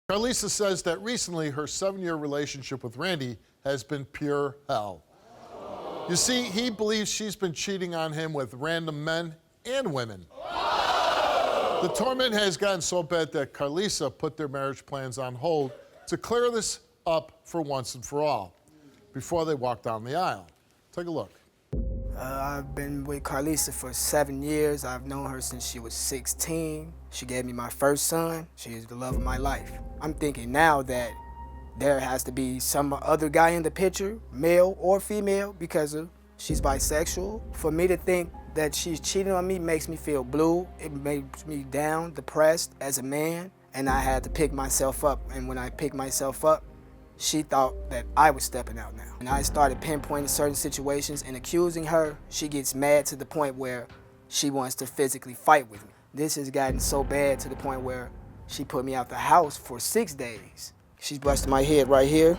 Carlisa says that recently her 7-year relationship with Randy has been pure hell. You see, he believes she's been cheating on him with random men and women. The torment has gotten so bad that Carlisa put their marriage plans on hold to clear this up for once and for all before they walk down the aisle. Take a look. I've been with Carlisa for 7 years. I've known her since she was 16. She gave me my first son. She is the love of my life. I'm thinking now that there has to be some other guy in the picture, male or female, because she's bisexual. For me to think that she's cheating on me makes me feel blue. It makes me down, depressed as a man, and I had to pick myself up. And when I picked myself up, she thought that I was stepping out now. And I started pinpointing certain situations and accusing her. She gets mad to the point where she wants to physically fight with me. This has gotten so bad to the point where she put me out the house for 6 days. She's busted my head right here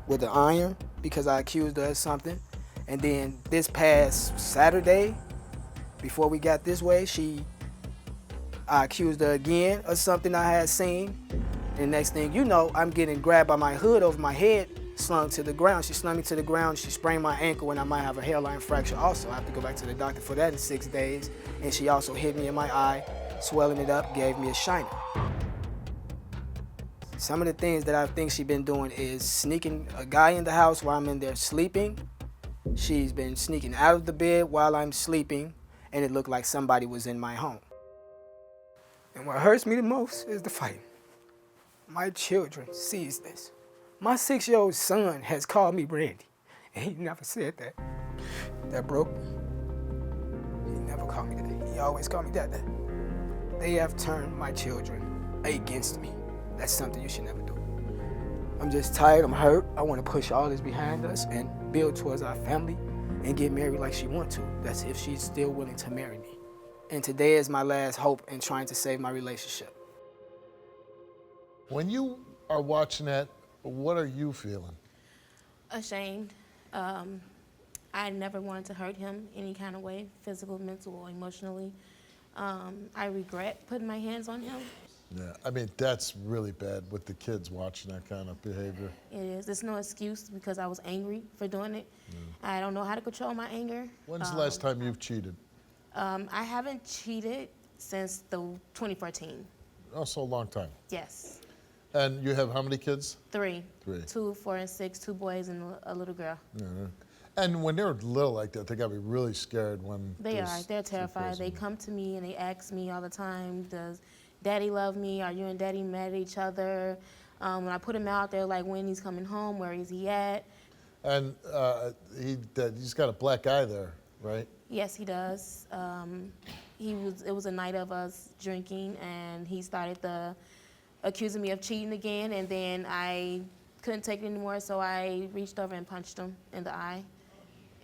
with an iron because I accused her of something. And then this past Saturday, before we got this way, I accused her again of something I had seen. And next thing you know, I'm getting grabbed by my hood over my head, slung to the ground. She slung me to the ground, she sprained my ankle, and I might have a hairline fracture also. I have to go back to the doctor for that in 6 days. And she also hit me in my eye, swelling it up, gave me a shiner. Some of the things that I think she's been doing is sneaking a guy in the house while I'm in there sleeping. She's been sneaking out of the bed while I'm sleeping, and it looked like somebody was in my home. And what hurts me the most is the fighting. My children sees this. My 6-year-old son has called me Randy, and he never said that. That broke me. He never called me that. He always called me Dad. They have turned my children against me. That's something you should never do. I'm just tired, I'm hurt. I want to push all this behind us and build towards our family and get married like she wants to. That's if she's still willing to marry me. And today is my last hope in trying to save my relationship. When you are watching that, what are you feeling? Ashamed. I never wanted to hurt him any kind of way, physical, mental, or emotionally. I regret putting my hands on him. Yeah, I mean, that's really bad with the kids watching that kind of behavior. It is. There's no excuse because I was angry for doing it. I don't know how to control my anger. When's the last time you've cheated? I haven't cheated since the 2014. Oh, so a long time. Yes. And you have how many kids? 3. 3. 2, 4, and 6, 2 boys and a little girl. Yeah. And when they're little like that, they gotta be really scared when They are. They're terrified. They come to me and they ask me all the time, does Daddy love me? Are you and Daddy mad at each other? When I put him out there, like when he's coming home, where is he at? And he's got a black eye there, right? Yes, he does. It was a night of us drinking, and he started accusing me of cheating again, and then I couldn't take it anymore, so I reached over and punched him in the eye,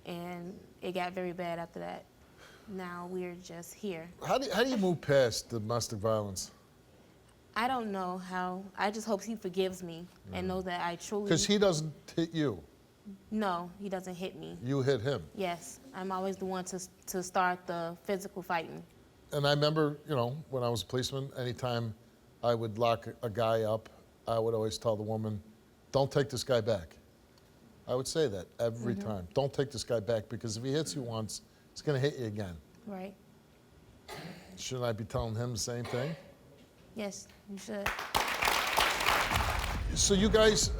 and it got very bad after that. Now we're just here. How do you move past domestic violence? I don't know how. I just hope he forgives me and knows that I truly... Because he doesn't hit you. No, he doesn't hit me. You hit him. Yes, I'm always the one to start the physical fighting. And I remember, when I was a policeman, anytime I would lock a guy up, I would always tell the woman, don't take this guy back. I would say that every time. Don't take this guy back, because if he hits you once, he's going to hit you again. Right. Shouldn't I be telling him the same thing? Yes, you should. So you guys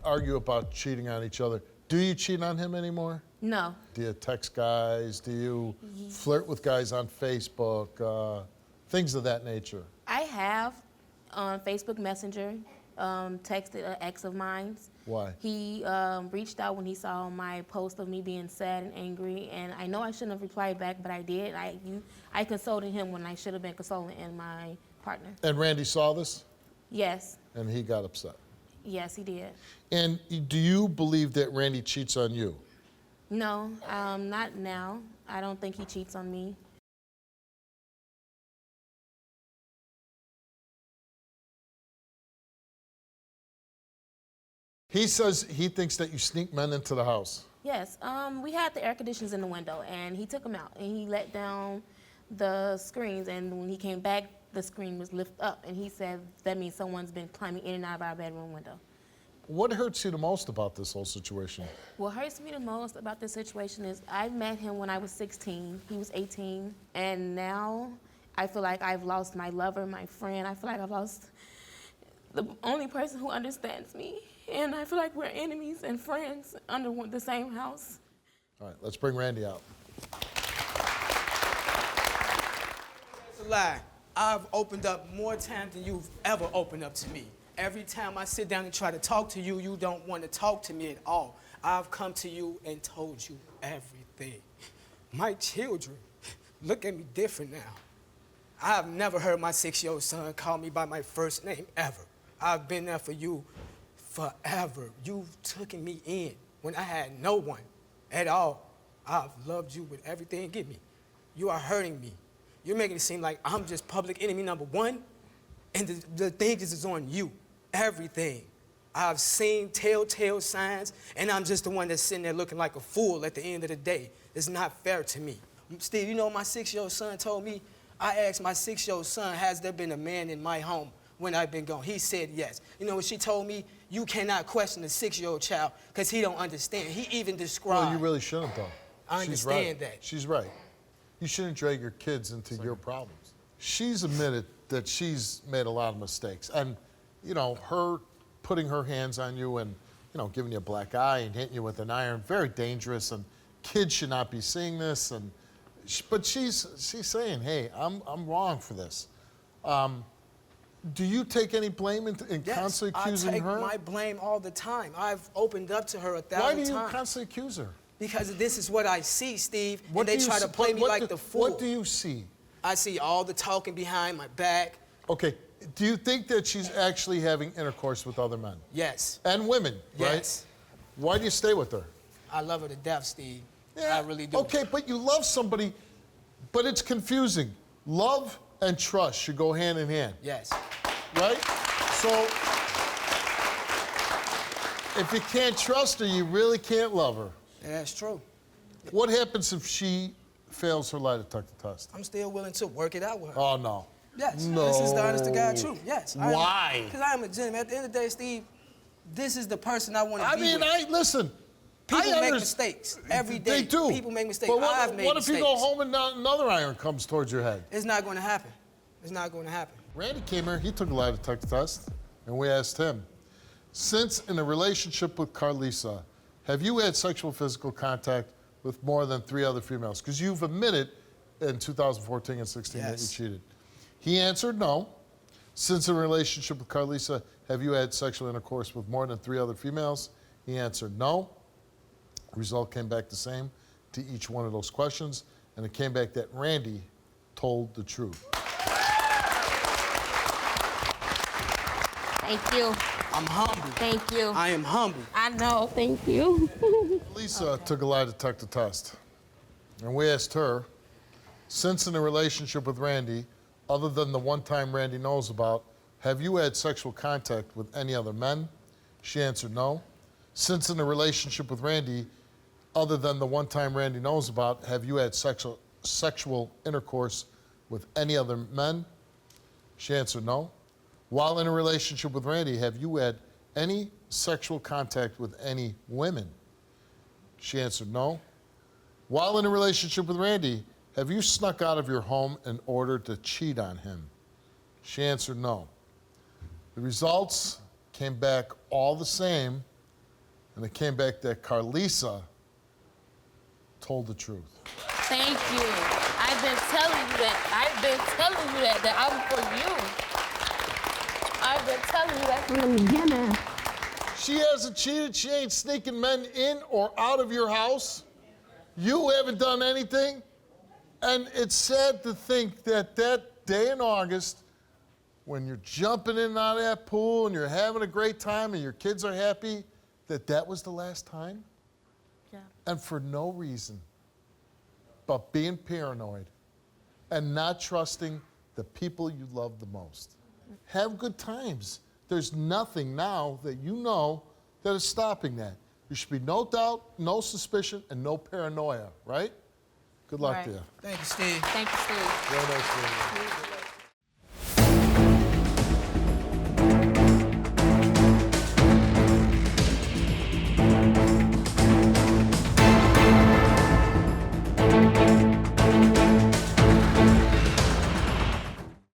argue about cheating on each other. Do you cheat on him anymore? No. Do you text guys? Do you flirt with guys on Facebook? Things of that nature. I have on Facebook Messenger texted an ex of mine. Why? He reached out when he saw my post of me being sad and angry, and I know I shouldn't have replied back, but I did. I consoled him when I should have been consoling my partner. And Randy saw this? Yes. And he got upset? Yes, he did. And do you believe that Randy cheats on you? No, not now. I don't think he cheats on me. He says he thinks that you sneak men into the house. Yes, we had the air conditioners in the window, and he took them out, and he let down the screens, and when he came back the screen was lifted up, and he said that means someone's been climbing in and out of our bedroom window. What hurts you the most about this whole situation? What hurts me the most about this situation is I met him when I was 16. He was 18. And now I feel like I've lost my lover, my friend. I feel like I've lost the only person who understands me. And I feel like we're enemies and friends under the same house. All right, let's bring Randy out. It's a lie. I've opened up more times than you've ever opened up to me. Every time I sit down and try to talk to you, you don't want to talk to me at all. I've come to you and told you everything. My children look at me different now. I've never heard my 6-year-old son call me by my first name, ever. I've been there for you forever. You've taken me in when I had no one at all. I've loved you with everything. Give me. You are hurting me. You're making it seem like I'm just public enemy number one, and the thing is on you. Everything. I've seen telltale signs, and I'm just the one that's sitting there looking like a fool at the end of the day. It's not fair to me. Steve, you know what my 6-year-old son told me? I asked my 6-year-old son, has there been a man in my home when I've been gone? He said yes. You know what she told me? You cannot question a 6-year-old child because he don't understand. He even described. Well, you really shouldn't, though. I She's understand right. that. She's right. You shouldn't drag your kids into your problems. She's admitted that she's made a lot of mistakes. And, you know, her putting her hands on you and, you know, giving you a black eye and hitting you with an iron, very dangerous, and kids should not be seeing this. And but she's saying, hey, I'm wrong for this. Do you take any blame in Yes, constantly accusing her? I take my blame all the time. I've opened up to her 1,000 Why times. do you constantly accuse her? Because this is what I see, Steve, What and they do you try to see- play me what like do- the fool. What do you see? I see all the talking behind my back. Okay, do you think that she's actually having intercourse with other men? Yes. And women, right? Yes. Why do you stay with her? I love her to death, Steve. Yeah, I really do. Okay, but you love somebody, but it's confusing. Love and trust should go hand in hand, Yes. right? So, if you can't trust her, you really can't love her. Yeah, that's true. What happens if she fails her lie detector test? I'm still willing to work it out with her. Oh, no. Yes. No. This is the honest to God truth. Yes. Why? Because I am a gentleman. At the end of the day, Steve, this is the person I want to I be mean, with. listen. People I make under- mistakes every day. They do. People make mistakes. But what, I've made what if mistakes. you go home and another iron comes towards your head? It's not going to happen. It's not going to happen. Randy came here, he took a lie detector test, and we asked him, since in a relationship with Carlisa, have you had sexual physical contact with more than 3 other females? Because you've admitted in 2014 and 16 that you Yes. cheated. He answered no. Since in a relationship with Carlisa, have you had sexual intercourse with more than 3 other females? He answered no. Result came back the same to each one of those questions, and it came back that Randy told the truth. Thank you. I'm humble. Thank you. I am humble. I know. Thank you. Lisa took a lie detector test, and we asked her, since in a relationship with Randy, other than the one time Randy knows about, have you had sexual contact with any other men? She answered no. Since in a relationship with Randy, other than the one time Randy knows about, have you had sexual intercourse with any other men? She answered no. While in a relationship with Randy, have you had any sexual contact with any women? She answered no. While in a relationship with Randy, have you snuck out of your home in order to cheat on him? She answered no. The results came back all the same, and it came back that Carlisa told the truth. Thank you. I've been telling you that. I've been telling you that I'm for you. I've been telling you that from the beginning. She hasn't cheated. She ain't sneaking men in or out of your house. You haven't done anything. And it's sad to think that that day in August, when you're jumping in and out of that pool and you're having a great time and your kids are happy, that was the last time. Yeah. And for no reason but being paranoid and not trusting the people you love the most. Have good times. There's nothing now that you know that is stopping that. There should be no doubt, no suspicion, and no paranoia, right? Good luck Right. to you. Thank you, Steve. Thank you, Steve. Very nice meeting you.